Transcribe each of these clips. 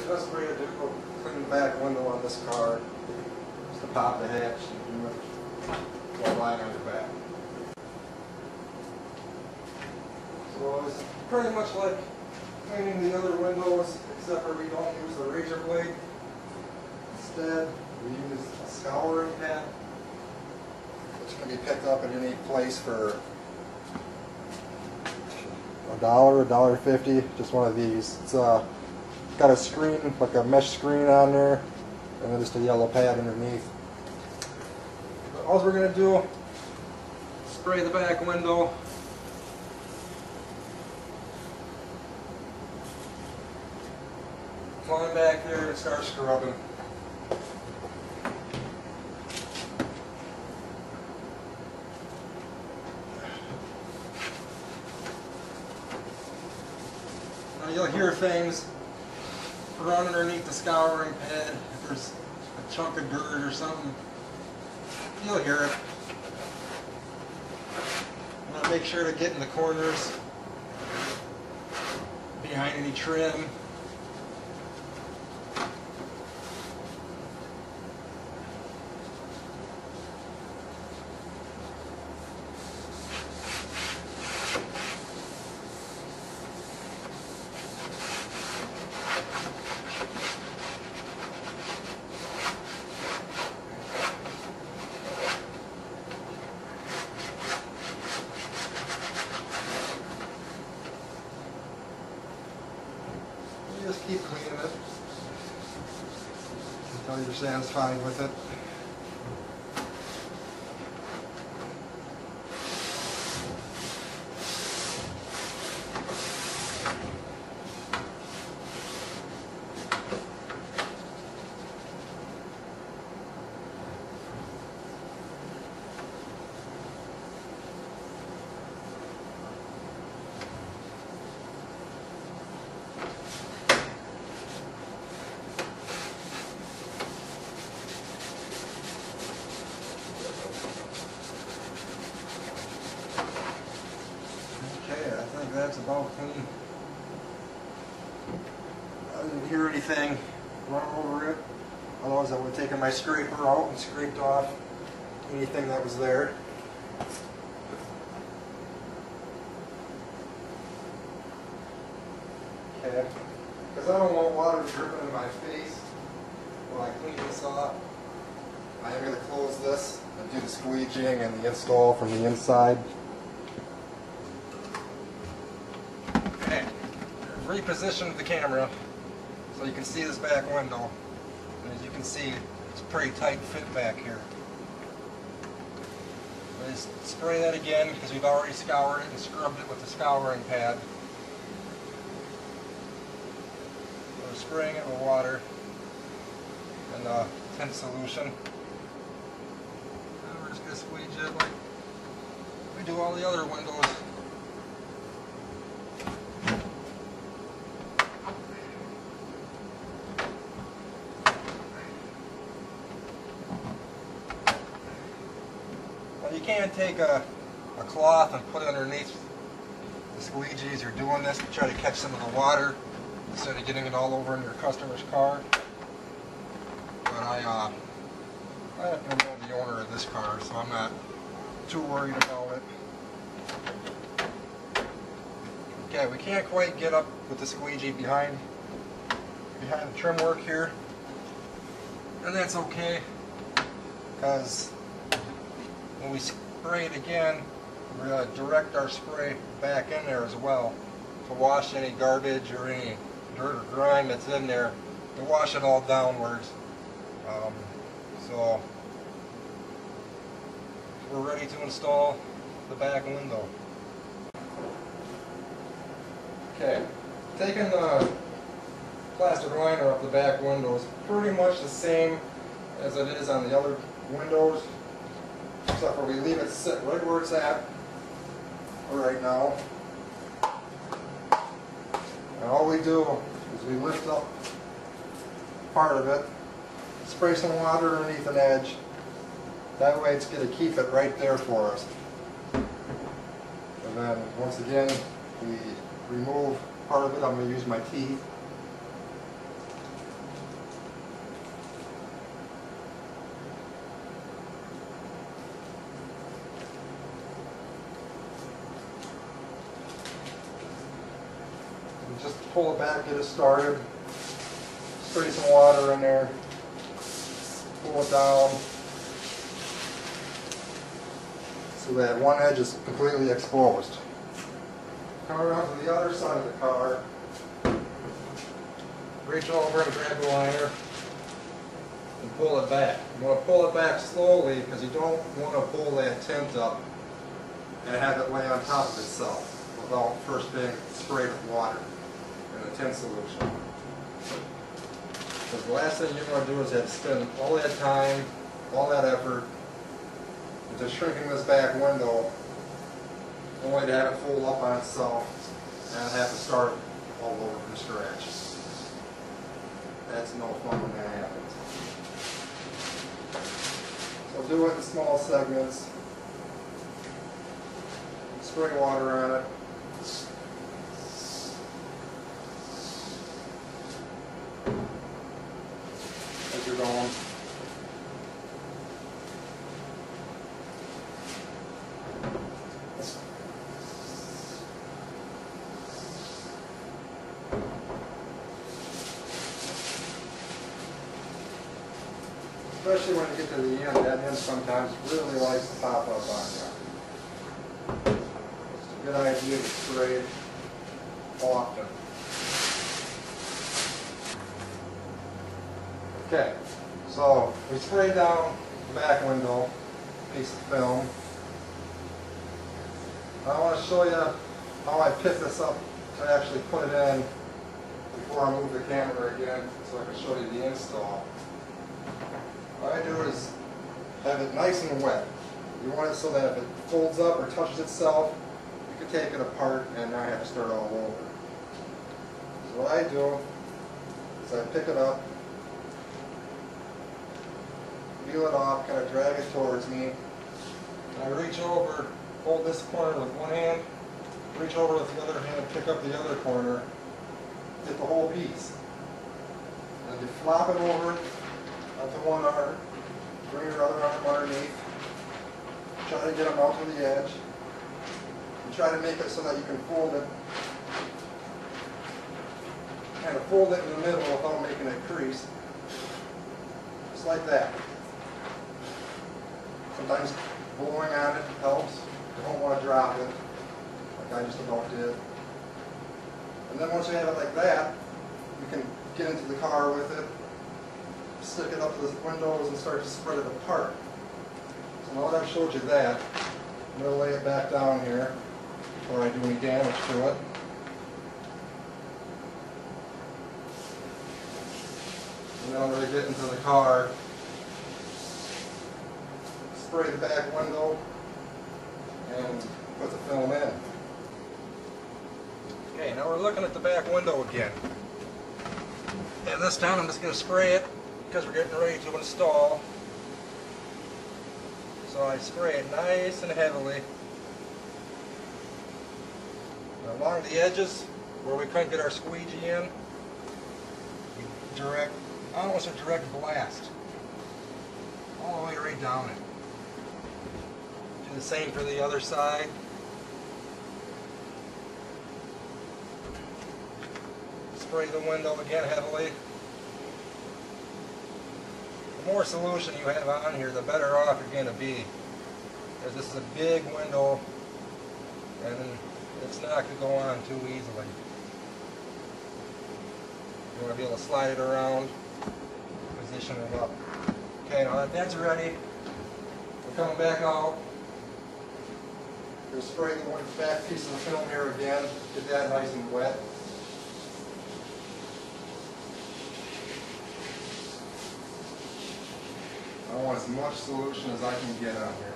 the best way to do clean the back window on this car is to pop the hatch and do it while lying on your back. So it's pretty much like cleaning the other windows, except for we don't use the razor blade. Instead, we use a scouring pad, which can be picked up in any place for $1, $1.50, just one of these. It's got a screen, like a mesh screen on there, and then just a yellow pad underneath. But all we're going to do, spray the back window. Climb back there and start scrubbing. Now you'll hear things run underneath the scouring pad. If there's a chunk of dirt or something, you'll hear it. I'm going to make sure to get in the corners, behind any trim. Just keep cleaning it until you're satisfied with it. That's about clean. I didn't hear anything run over it. Otherwise I would have taken my scraper out and scraped off anything that was there. Okay. Because I don't want water dripping in my face while I clean this off, I am going to close this and do the squeegeeing and the install from the inside. Repositioned the camera so you can see this back window, and as you can see, it's a pretty tight fit back here. Let's spray that again because we've already scoured it and scrubbed it with the scouring pad. We're spraying it with water and tint solution. And we're just going to squeegee it like we do all the other windows. You can take a cloth and put it underneath the squeegee as you're doing this to try to catch some of the water instead of getting it all over in your customer's car. But I happen to know the owner of this car, so I'm not too worried about it. Okay, we can't quite get up with the squeegee behind the trim work here, and that's okay because when we spray it again, we're going to direct our spray back in there as well to wash any garbage or any dirt or grime that's in there, to wash it all downwards. So we're ready to install the back window. Okay, taking the plastic liner off the back window is pretty much the same as it is on the other windows, except for we leave it sit right where it's at right now. And all we do is we lift up part of it, spray some water underneath an edge. That way it's going to keep it right there for us. And then once again we remove part of it. I'm going to use my teeth. just pull it back, get it started, spray some water in there, pull it down so that one edge is completely exposed. Come around to the other side of the car, reach over and grab the liner and pull it back. You want to pull it back slowly because you don't want to pull that tint up and have it lay on top of itself without first being sprayed with water in a tint solution. Because the last thing you want to do is have to spend all that time, all that effort into shrinking this back window only to have it fold up on itself and have to start all over from scratch. That's no fun when that happens. So do it in small segments. Spray water on it. As you're going. Especially when you get to the end, that end sometimes really likes to pop up on you. It's a good idea to spray it often. Okay, so we sprayed down the back window, piece of film. I want to show you how I pick this up to actually put it in before I move the camera again so I can show you the install. What I do is have it nice and wet. You want it so that if it folds up or touches itself, you can take it apart and not have to start all over. So what I do is I pick it up, peel it off, kind of drag it towards me, and I reach over, hold this corner with one hand, reach over with the other hand, pick up the other corner, get the whole piece. And you flop it over onto one arm, bring your other arm underneath, try to get them out to the edge, and try to make it so that you can fold it, kind of fold it in the middle without making it crease, just like that. Sometimes blowing on it helps. You don't want to drop it, like I just about did. And then once you have it like that, you can get into the car with it, stick it up to the windows and start to spread it apart. So now that I've showed you that, I'm going to lay it back down here before I do any damage to it. And then I'm going to get into the car, spray the back window, and put the film in. Okay, now we're looking at the back window again. And this time I'm just going to spray it because we're getting ready to install. So I spray it nice and heavily along the edges where we couldn't get our squeegee in. Direct, almost a direct blast, all the way right down it. Do the same for the other side. Spray the window again heavily. The more solution you have on here, the better off you're going to be. Because this is a big window and it's not going to go on too easily. You want to be able to slide it around, position it up. Okay, now that that's ready, we're coming back out. We're going to spray the back piece of the film here again, get that nice and wet. I want as much solution as I can get on here.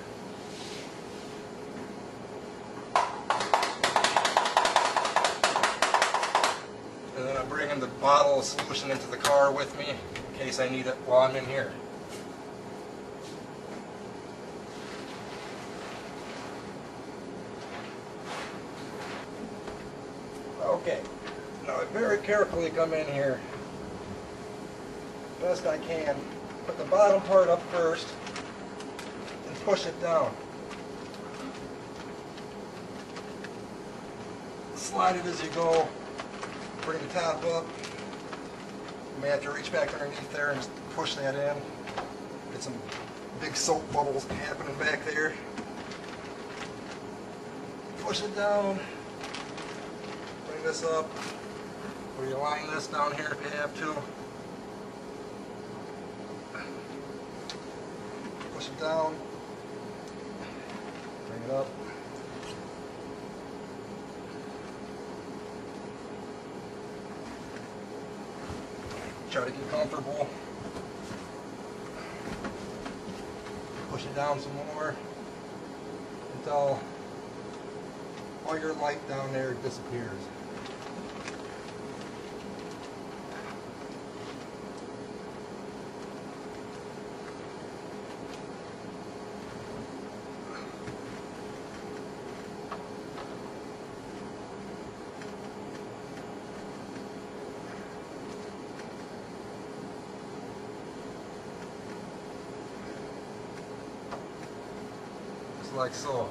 And then I'm bringing the bottle of solution into the car with me in case I need it while I'm in here. Okay, now I very carefully come in here, best I can. Put the bottom part up first and push it down. Slide it as you go Bring the top up. You may have to reach back underneath there and just push that in. Get some big soap bubbles happening back there. Push it down. Bring this up. Realign this down here if you have to. Push it down. Bring it up. Try to get comfortable. Push it down some more until all your light down there disappears. Like so.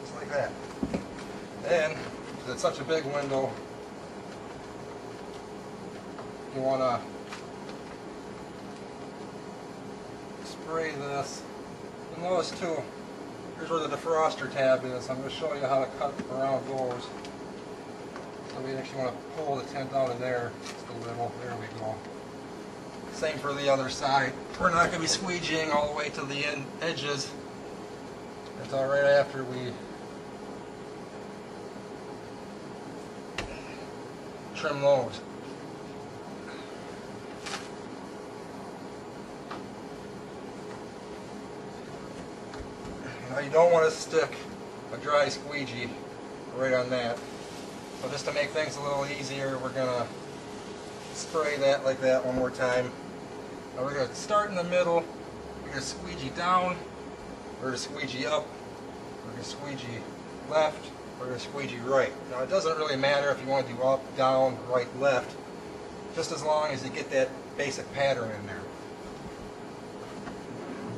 Just like that. Then, because it's such a big window, you want to spray this. You'll notice too, here's where the defroster tab is. I'm going to show you how to cut around those. So we actually want to pull the tint out of there just a little. There we go. Same for the other side. We're not going to be squeegeeing all the way to the edges until right after we trim those. Now you don't want to stick a dry squeegee right on that. So just to make things a little easier, we're going to spray that like that one more time. Now we're going to start in the middle, we're going to squeegee down, we're going to squeegee up, we're going to squeegee left, we're going to squeegee right. Now it doesn't really matter if you want to do up, down, right, left, just as long as you get that basic pattern in there.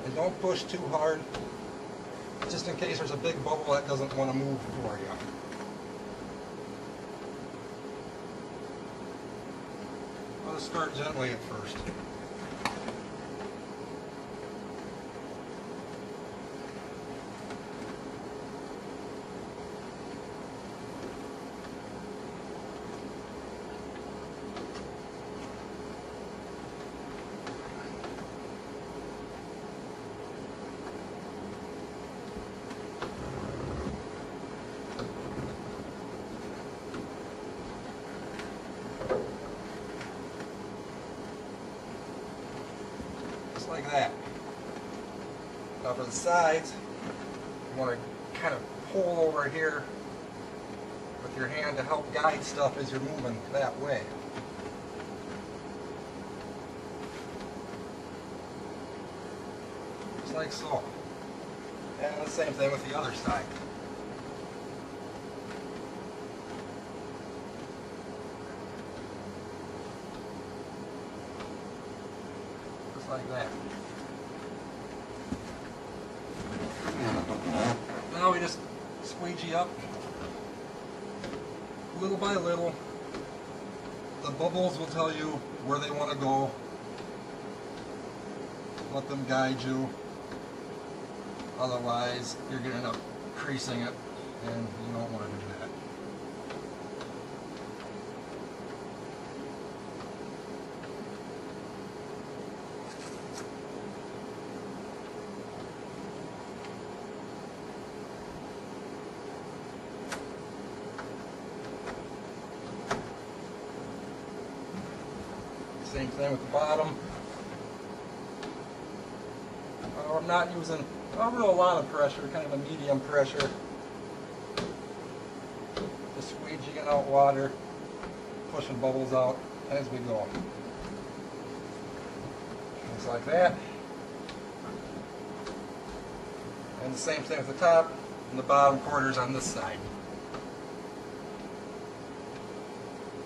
And don't push too hard, just in case there's a big bubble that doesn't want to move for you. I'll just start gently at first. Like that. Now for the sides, you want to kind of pull over here with your hand to help guide stuff as you're moving that way. Just like so. And the same thing with the other side. Like that. Now we just squeegee up little by little. The bubbles will tell you where they want to go. Let them guide you. Otherwise, you're going to end up creasing it, and you don't want to do that. Same thing with the bottom. I'm not using a lot of pressure, kind of a medium pressure. Just squeegeeing out water, pushing bubbles out as we go. Just like that. And the same thing with the top and the bottom quarters on this side.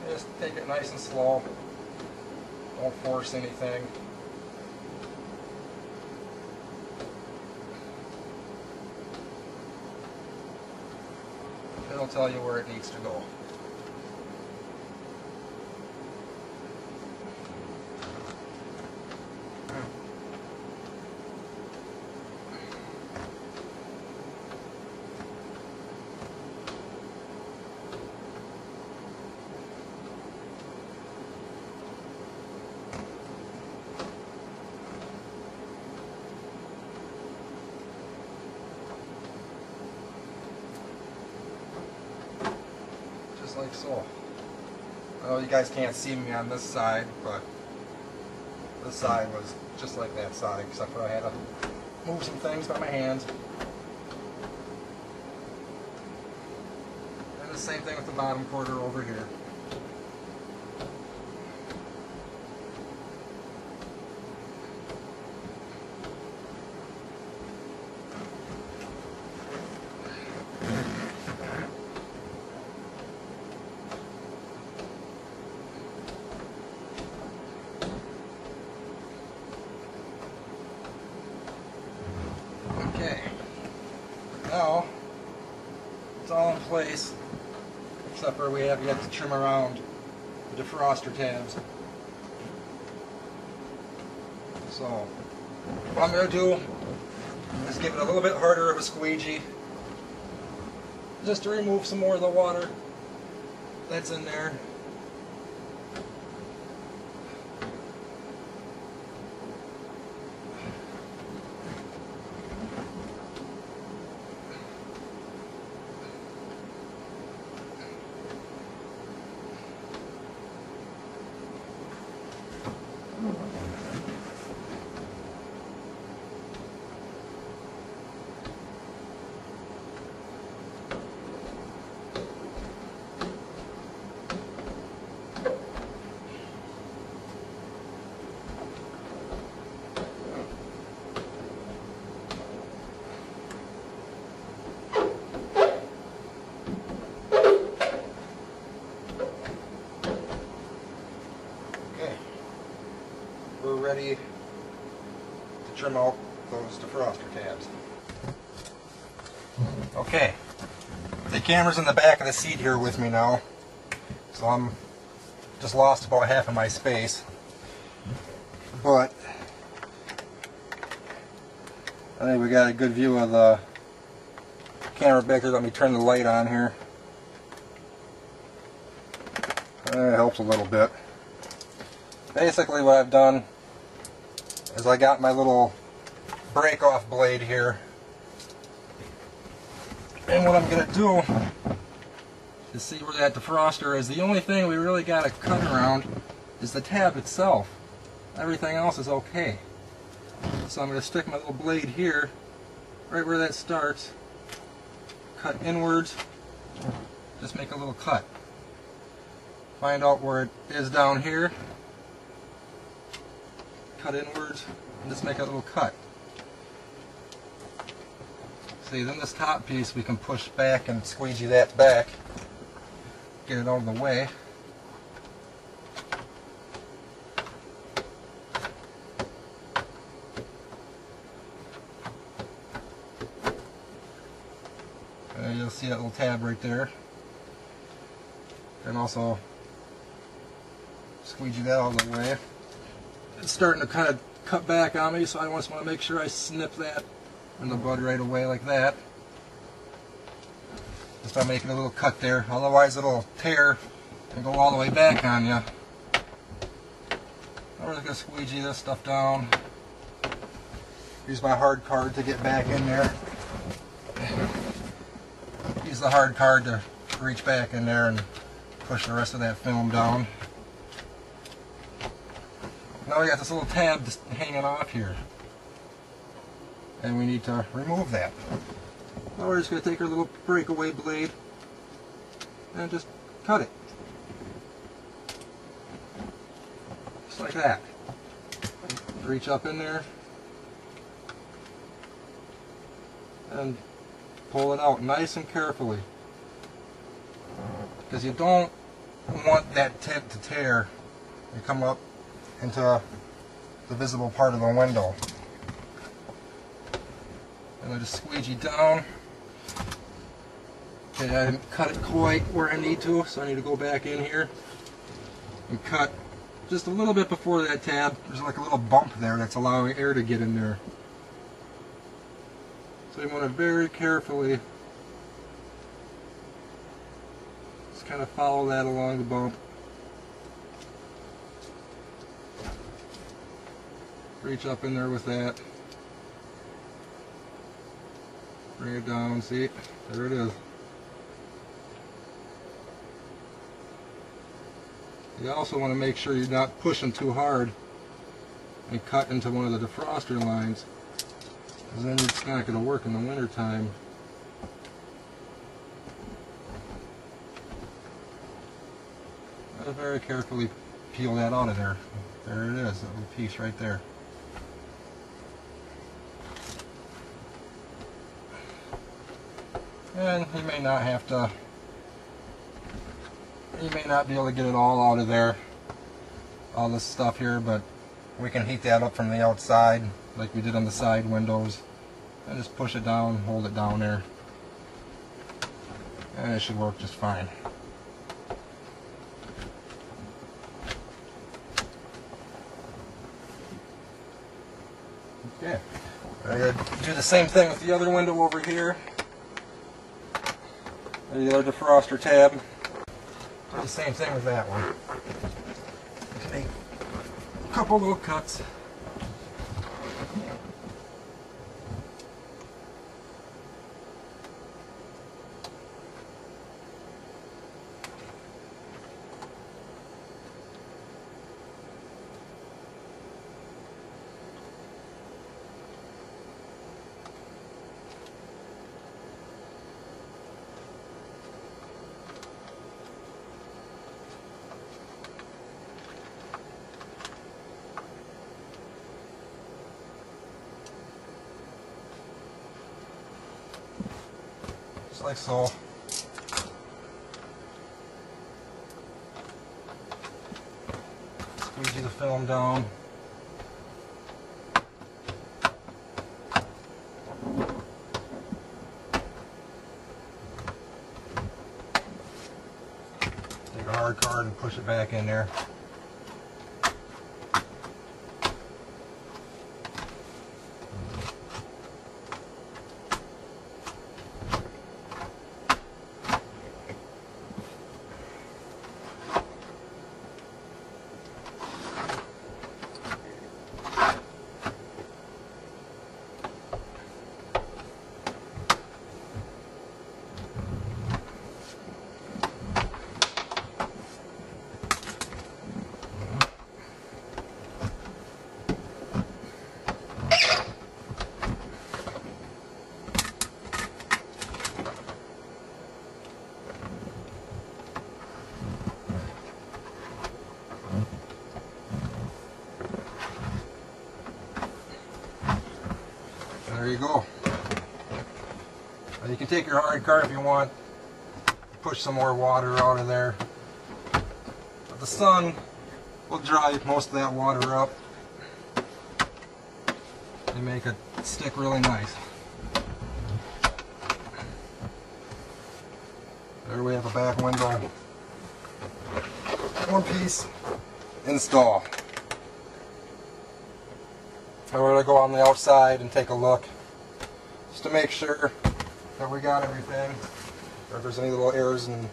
Just take it nice and slow. Don't force anything. it'll tell you where it needs to go. Like so. Well, you guys can't see me on this side, but this side was just like that side, except for I had to move some things by my hands. And the same thing with the bottom quarter over here. Now, it's all in place, except for we have yet to trim around the defroster tabs. So, what I'm going to do is give it a little bit harder of a squeegee, just to remove some more of the water that's in there. We're ready to trim out those defroster tabs. Okay, the camera's in the back of the seat here with me now, so I'm just lost about half of my space. But I think we got a good view of the camera back there. Let me turn the light on here. That helps a little bit. Basically what I've done is I got my little break-off blade here, and what I'm going to do is see where that defroster is. The only thing we really got to cut around is the tab itself. Everything else is okay. So I'm going to stick my little blade here, right where that starts, cut inwards, just make a little cut. Find out where it is down here, cut inwards, and just make a little cut. See, then this top piece we can push back and squeegee that back, get it out of the way. And you'll see that little tab right there. And also squeegee that out of the way. It's starting to kind of cut back on me, so I just want to make sure I snip that in the bud right away like that. Just by making a little cut there, otherwise it'll tear and go all the way back on you. I'm just going to squeegee this stuff down. Use my hard card to get back in there. Use the hard card to reach back in there and push the rest of that film down. Now we got this little tab just hanging off here, and we need to remove that. Now we're just going to take our little breakaway blade and just cut it. Just like that. Reach up in there and pull it out nice and carefully, because you don't want that tint to tear and come up into the visible part of the window. And I just squeegee down Okay, I didn't cut it quite where I need to, so I need to go back in here and cut just a little bit before that tab. There's like a little bump there that's allowing air to get in there. So you want to very carefully just kind of follow that along the bump. Reach up in there with that. Bring it down, see? There it is. You also want to make sure you're not pushing too hard and cut into one of the defroster lines, because then it's not going to work in the winter time. Very carefully peel that out of there. There it is, that little piece right there. And you may not have to, you may not be able to get it all out of there, all this stuff here, but we can heat that up from the outside like we did on the side windows, and just push it down, hold it down there, and it should work just fine. Okay, I'm going to do the same thing with the other window over here. The other defroster tab. Do the same thing with that one. Just make a couple little cuts. Just like so. Squeegee the film down. Take a hard card and push it back in there. There you go. Now you can take your hard card if you want, push some more water out of there. But the sun will dry most of that water up and make it stick really nice. There we have a back window. One piece install. I'm going to go on the outside and take a look just to make sure that we got everything, or if there's any little errors and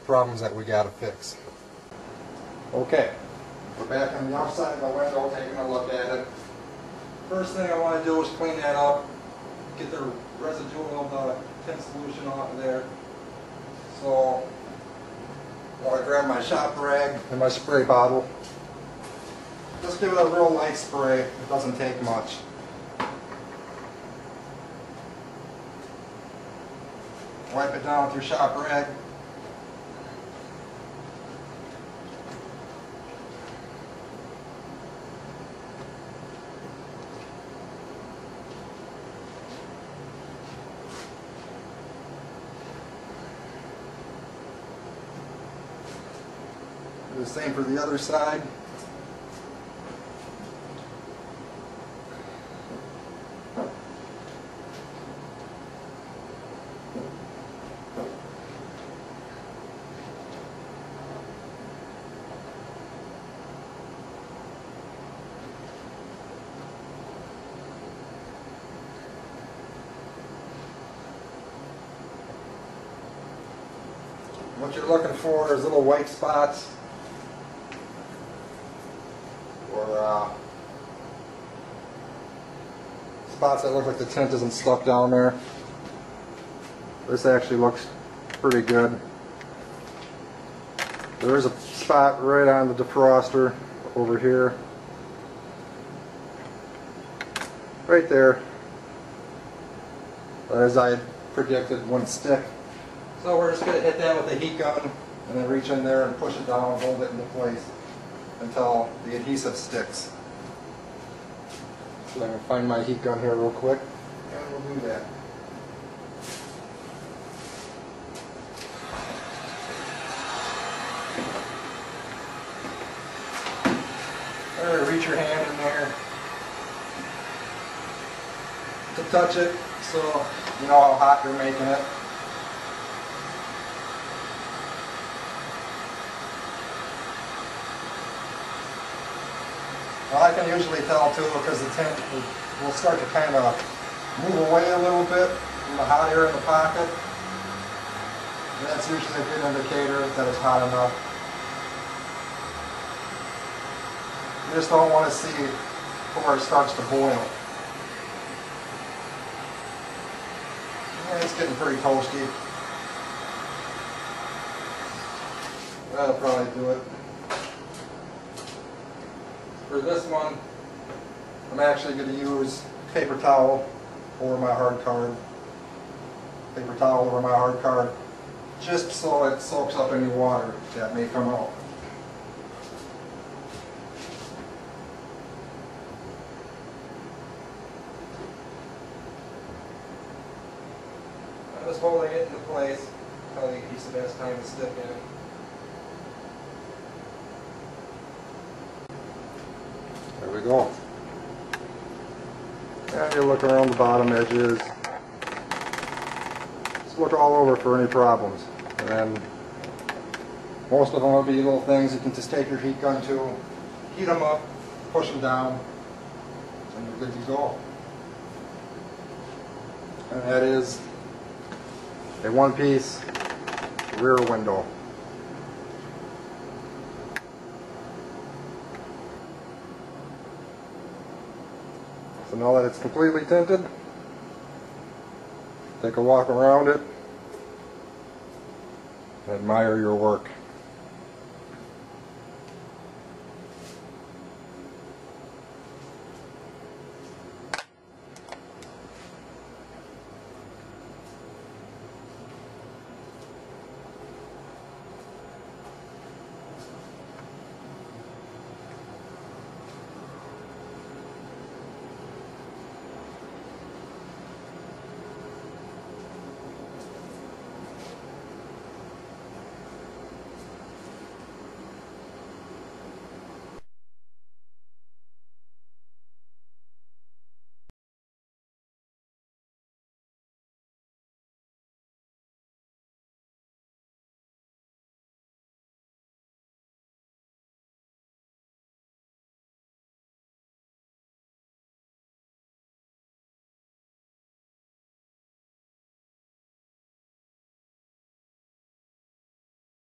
problems that we got to fix. Okay, we're back on the outside of the window taking a look at it. First thing I want to do is clean that up, get the residual of the tint solution off of there. So I want to grab my shop rag and my spray bottle. Just give it a real light spray. It doesn't take much. Wipe it down with your shop rag. Do the same for the other side. What you're looking for is little white spots or spots that look like the tint isn't stuck down there. This actually looks pretty good. There is a spot right on the defroster over here. Right there. As I predicted, wouldn't stick. So we're just going to hit that with a heat gun and then reach in there and push it down and hold it into place until the adhesive sticks. So I'm going to find my heat gun here real quick and we'll do that. Alright, reach your hand in there to touch it so you know how hot you're making it. Well, I can usually tell too because the tint will start to kind of move away a little bit from the hot air in the pocket. And that's usually a good indicator that it's hot enough. You just don't want to see before it starts to boil. And it's getting pretty toasty. That'll probably do it. For this one, I'm actually going to use paper towel over my hard card. Paper towel over my hard card, just so it soaks up any water that may come out. I'm just holding it into place until the adhesive has time to stick in it. There we go. And you look around the bottom edges. Just look all over for any problems. And then most of them will be little things you can just take your heat gun to, heat them up, push them down, and you're good to go. And that is a one-piece rear window. So now that it's completely tinted, take a walk around it and admire your work.